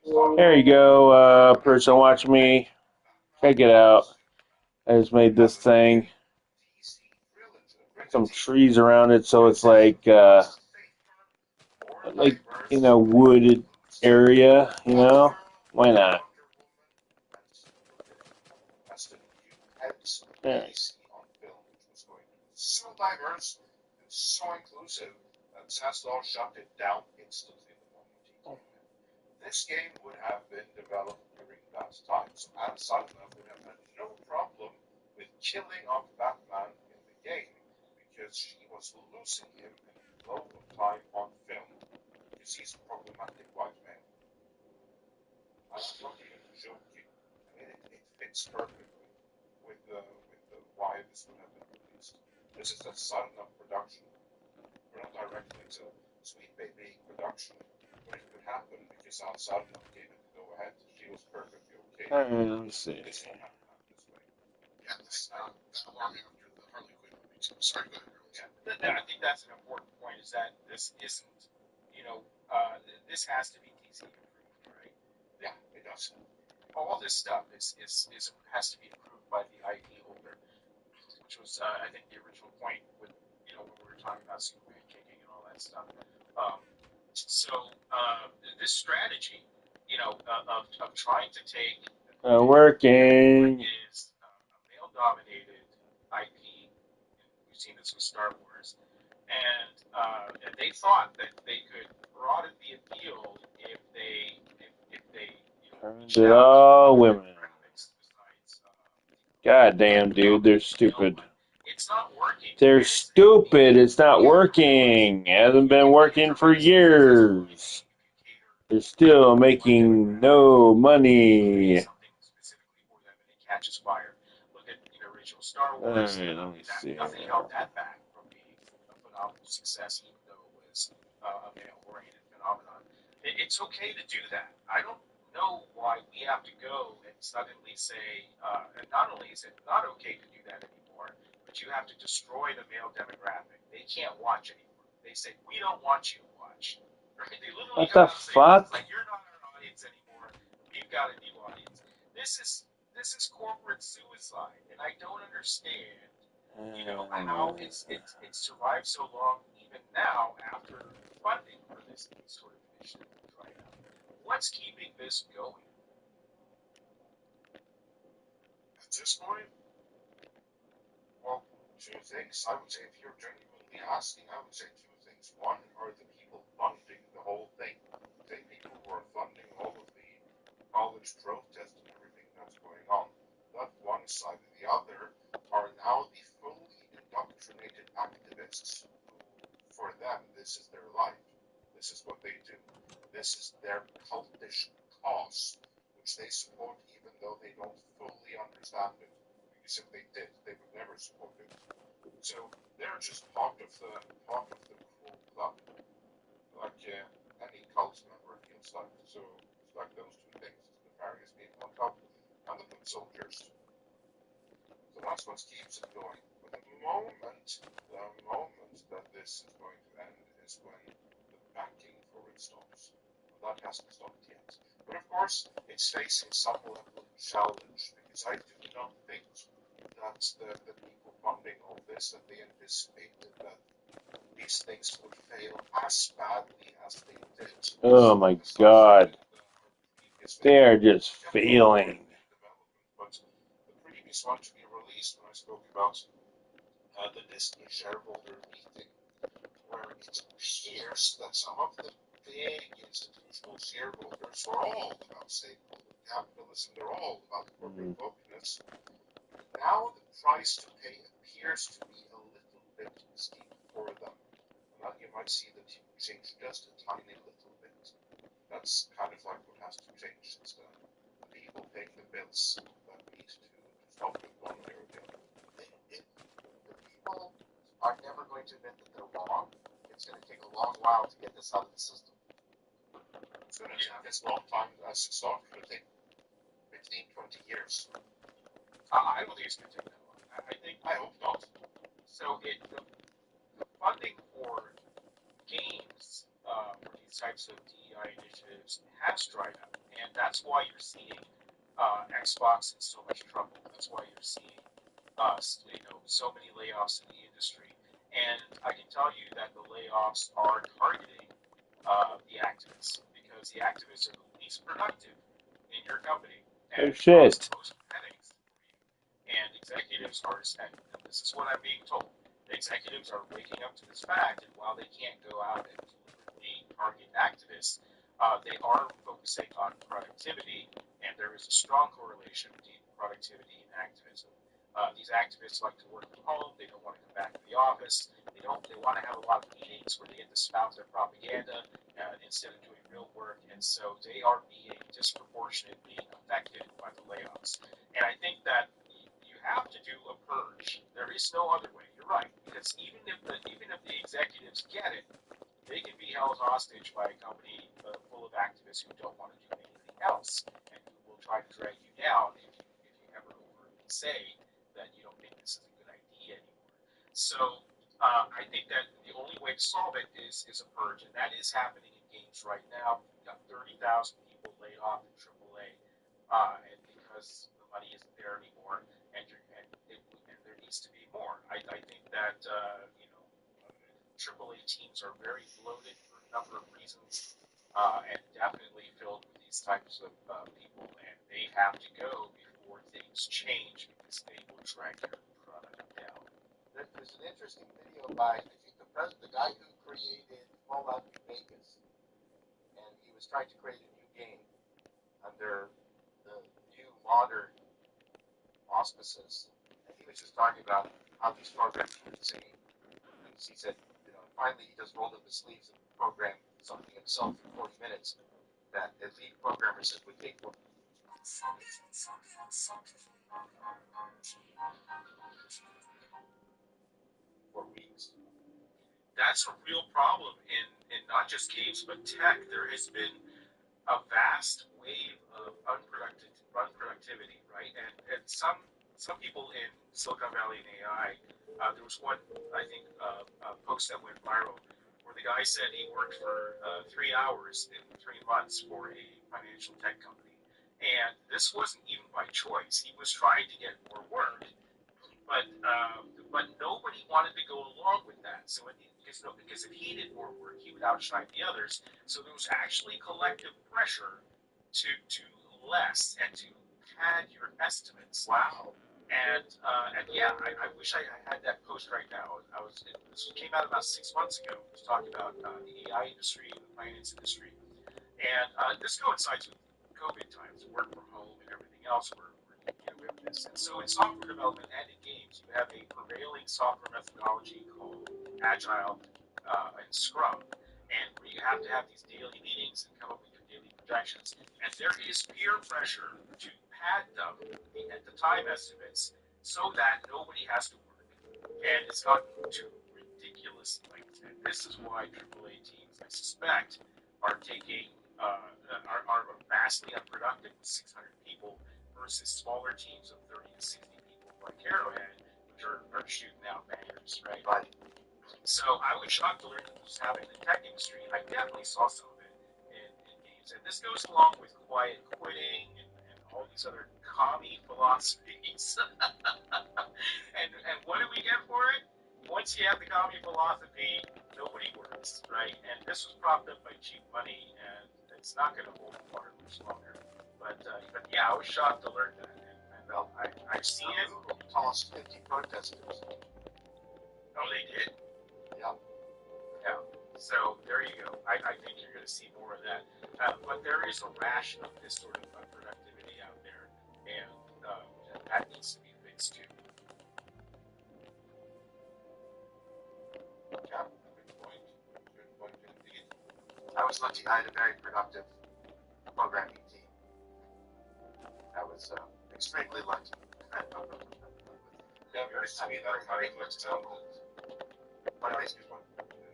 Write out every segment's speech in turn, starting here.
There you go, person watching me. Check it out. I just made this thing. Some trees around it, so it's like in a wooded area. Why not? There. Let me see. I think that's an important point. Is that this isn't, you know, this has to be DC approved, right? All this stuff is has to be approved by the ID holder, which was I think the original point with when we were talking about Superman kicking and all that stuff. Um, so this strategy, of trying to take Working. is a male-dominated IP. We've seen this with Star Wars, and they thought that they could broaden the appeal if they Turns it all women. graphics besides. God damn, dude, they're stupid. It's not working. They're stupid. It's not working. It hasn't been working for years. They're still making no money. Something specifically for them, and it catches fire. Look at original Star All Wars. right, let me see. Nothing held that back from being a phenomenal success, even though it was a male-oriented phenomenon. It's okay to do that. I don't know why we have to go and suddenly say, and not only is it not okay to do that anymore, but you have to destroy the male demographic. They can't watch anymore. They say, we don't want you to watch. Right? They literally What come the out and say, fuck? like, you're not our audience anymore. We've got a new audience. This is corporate suicide, and I don't understand, how it's survived so long, even now after funding for this sort of initiative is right now. What's keeping this going? Oh my god. They are just failing. Are never going to admit that they're wrong. It's going to take a long while to get this out of the system. I don't think it's going to take that long. I hope not. So the funding for games, for these types of DEI initiatives has dried up, and that's why you're seeing Xbox in so much trouble. That's why you're seeing so many layoffs in the industry. And I can tell you that the layoffs are targeting the activists because the activists are the least productive in your company Oh and cause shit. the most headaches for you. And executives are, and this is what I'm being told, the executives are waking up to this fact, and while they can't go out and deliberately target activists, they are focusing on productivity, and there is a strong correlation between productivity and activism. These activists like to work from home. They don't want to come back to the office. They don't. They want to have a lot of meetings where they get to spout their propaganda instead of doing real work. And so they are being disproportionately affected by the layoffs. And I think that you have to do a purge. There is no other way. You're right, because even if the executives get it, they can be held hostage by a company full of activists who don't want to do anything else and who will try to drag you down if you ever overtly say that you don't think this is a good idea anymore. So I think that the only way to solve it is a purge, and that is happening in games right now. We've got 30,000 people laid off in AAA, and because the money isn't there anymore, and there needs to be more. I think that AAA teams are very bloated for a number of reasons, and definitely filled with these types of people, and they have to go before things change because they will drag your product down. There's an interesting video by, I think, the guy who created Fallout New Vegas, and he was trying to create a new game under the new modern auspices, and he was just talking about how these programs were insane. And he said, finally he just rolled up his sleeves and programmed something himself in 40 minutes that the lead programmer said would take 4 weeks. That's a real problem in not just games but tech. There has been a vast wave of unproductivity, right? And some people in Silicon Valley and AI, there was one I think post that went viral where the guy said he worked for 3 hours in 3 months for a financial tech company, and this wasn't even by choice. He was trying to get more work, but nobody wanted to go along with that. So because if he did more work, he would outshine the others. So there was actually collective pressure to less and to pad your estimates. Wow. And yeah, I wish I had that post right now. This came out about 6 months ago. It was talking about the AI industry and the finance industry, and this coincides with COVID times, work from home and everything else. We're get away with this. And so in software development and in games, you have a prevailing software methodology called Agile and Scrum, and where you have to have these daily meetings and come up with your daily projections. And there is peer pressure to pad them at the time estimates so that nobody has to work. And it's gotten to ridiculous lengths. And this is why AAA teams, I suspect, are taking are vastly unproductive with 600 people versus smaller teams of 30 to 60 people like Arrowhead, which are shooting out bangers, right? Right. So I was shocked to learn that this was happening in the tech industry. I definitely saw some of it in games, and this goes along with quiet quitting and all these other commie philosophies. And what do we get for it? Once you have the commie philosophy, nobody works, right? And this was propped up by cheap money, and it's not going to hold water much longer. But yeah, I was shocked to learn that. And Well, I've seen it. Google tossed 50 protesters. Oh, they did? Yeah. Yeah. So there you go. I think you're going to see more of that. But there is a rash of this sort of unproductivity out there, and that needs to be fixed too. Yeah. Good point. Good point indeed. I was lucky. I had a very productive programming team. I was extremely lucky. Yeah, because to me that kind of example. But Excuse me.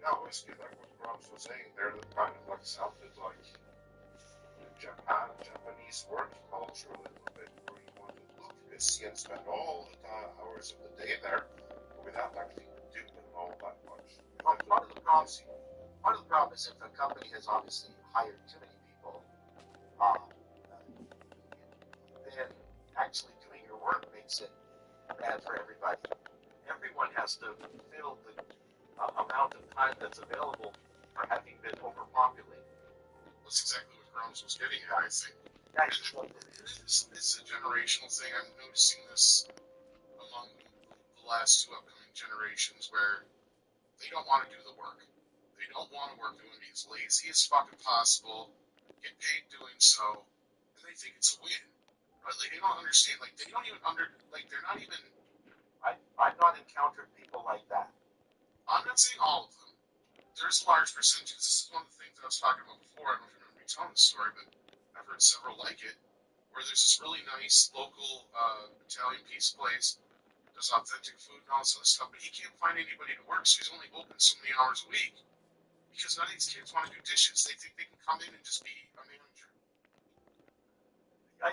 No, excuse like what Grams was saying there, that kind of like sounded like Japanese work culture a little bit, where you want to look busy and spend all the hours of the day there without actually doing all that much. part of the problem, part of the problem is if a company has obviously hired too many people, then actually doing your work makes it bad for everybody. Everyone has to fill the amount of time that's available for having been overpopulated. That's exactly what Grimes was getting at, I think. Yeah, It's a generational thing. I'm noticing this among the last two upcoming generations where they don't want to do the work. They don't want to work. They want to be as lazy as fucking possible, get paid doing so, and they think it's a win. Right? Like, they don't understand. Like, they don't even they're not even. I've not encountered people like that. I'm not saying all of them. There's a large percentage. This is one of the things that I was talking about before. I don't know if you remember me telling the story, but I've heard several like it, where there's this really nice local Italian pizza place, does authentic food and all this other stuff, but he can't find anybody to work, so he's only open so many hours a week. Because none of these kids want to do dishes. They think they can come in and just be a manager. I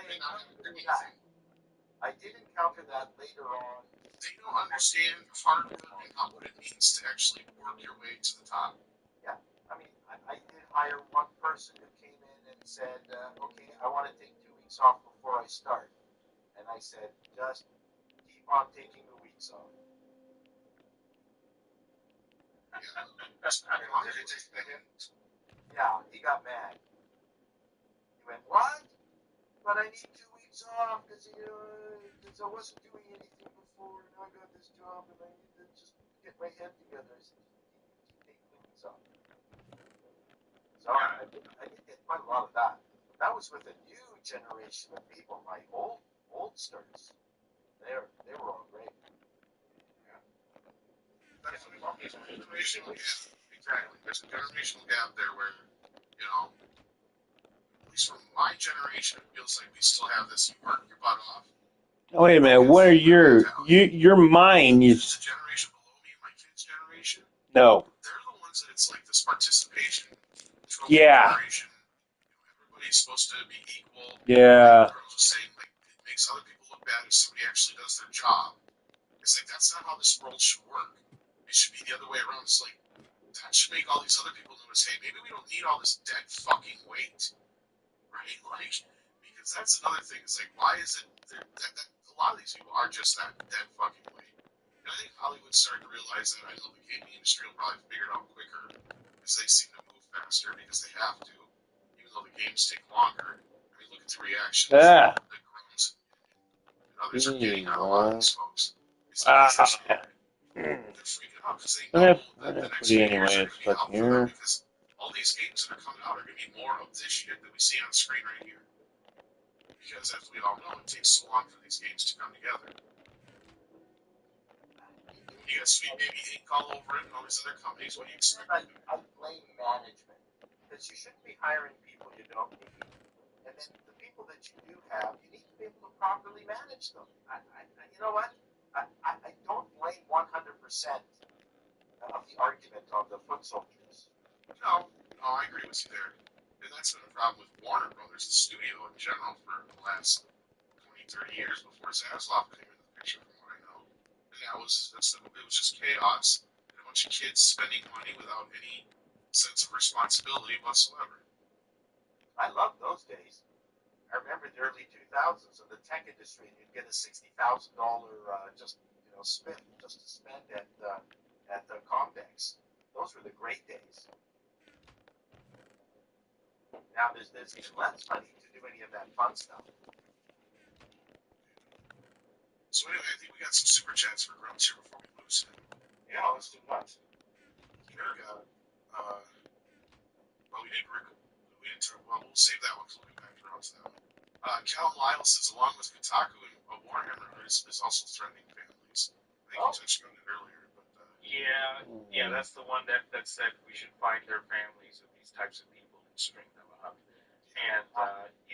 did encounter that later on. They don't understand hard work and what it means to actually work your way to the top. Yeah, I mean, I did hire one person who came in and said, okay, I want to take 2 weeks off before I start. And I said, just keep on taking the weeks off. Yeah, he got mad. He went, what? But I need 2 weeks off because I wasn't doing anything before, and I got this job, and I need to just get my head together. I said, keep taking the weeks off. So I did get quite a lot of that. That was with a new generation of people, my oldsters. They were all great. That's what there's a generational gap. Exactly. There's a generational gap there where, at least from my generation, it feels like we still have this: you work your butt off. Oh, wait a minute. What are your mind? The generation below me, my kids' generation. No. They're the ones that it's like this participation generation. Everybody's supposed to be equal. Yeah. Like girls are saying, like, it makes other people look bad if somebody actually does their job. It's like that's not how this world should work. It should be the other way around. It's like that should make all these other people notice, hey, maybe we don't need all this dead fucking weight, right? Like, because that's another thing. It's like, why is it that a lot of these people are just that dead fucking weight? And I think Hollywood's starting to realize that. I know the gaming industry will probably figure it out quicker because they seem to move faster because they have to, even though the games take longer. I mean, look at the reactions that Grums and others are getting out of a lot of these folks. It's they're freaking out because they know that the next few years are going to be helpful for them because all these games that are coming out are going to be more of this shit that we see on the screen right here. Because as we all know, it takes so long for these games to come together. You got Sweet Baby Inc. all over it and all these other companies. What do you expect? I blame management because you shouldn't be hiring people you don't need, and then the people that you do have, you need to be able to properly manage them. You know what? I don't blame 100% of the argument of the foot soldiers. No, I agree with you there. And that's been a problem with Warner Brothers, the studio in general, for the last 20, 30 years before Zaslav came into the picture, from what I know. And it was just chaos and a bunch of kids spending money without any sense of responsibility whatsoever. I love those days. I remember the early 2000s of the tech industry. You'd get a $60,000 spiff just to spend at the Comdex. Those were the great days. Now there's even less money to do any of that fun stuff. So anyway, I think we got some super chats for Grumps here before we lose him. Yeah, let's do what? Here we got. Well, we didn't. Well, we'll save that one because we'll get back around to that one. Cal Lyle says, along with Kotaku and Warhammer is also threatening families. I think you touched on it earlier, but yeah, that's the one that said we should find their families of these types of people and string them up. And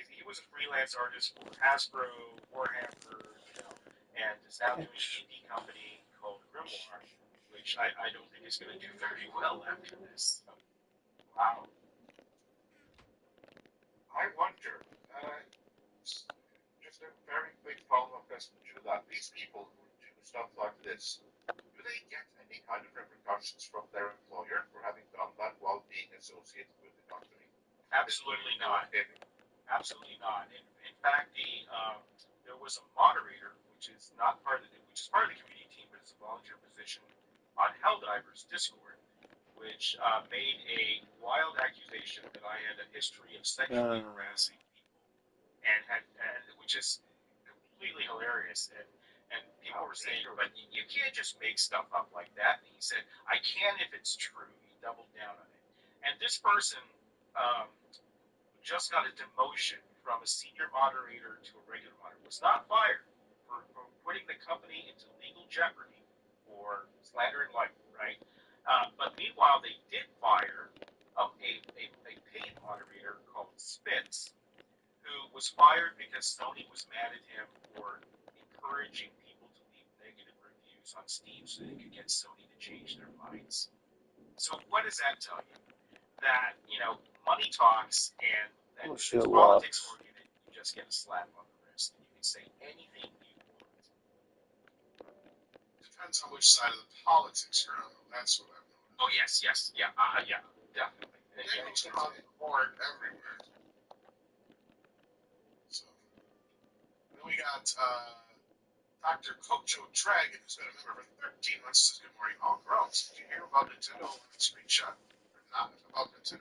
he was a freelance artist for Hasbro, Warhammer, and is now doing an indie company called Grimoire, which I don't think is going to do very well after this. So. Wow. I wonder, just a very quick follow-up question to that. These people who do stuff like this, do they get any kind of repercussions from their employer for having done that while being associated with the company? Absolutely not. Absolutely not. In fact, there was a moderator, which is part of the community team, but it's a volunteer position on Helldivers Discord, which made a wild accusation that I had a history of sexually harassing people, which is completely hilarious. And people were saying, but you can't just make stuff up like that. And he said, I can if it's true. He doubled down on it. And this person um, just got a demotion from a senior moderator to a regular moderator, was not fired for putting the company into legal jeopardy for slander and libel, right? But meanwhile, they did fire a paid moderator called Spitz, who was fired because Sony was mad at him for encouraging people to leave negative reviews on Steam so they could get Sony to change their minds. So what does that tell you? That, money talks, and it's politics oriented. You just get a slap on the wrist, and you can say anything you want. Depends on which side of the politics you're on. That's what I've noticed. Oh yes, yeah, definitely. Negatives across the board everywhere. So, then we got Dr. Kocho Dragon, who's been a member for 13 months. Says, good morning, all grown. Did you hear about Nintendo on the screenshot? Or not about Nintendo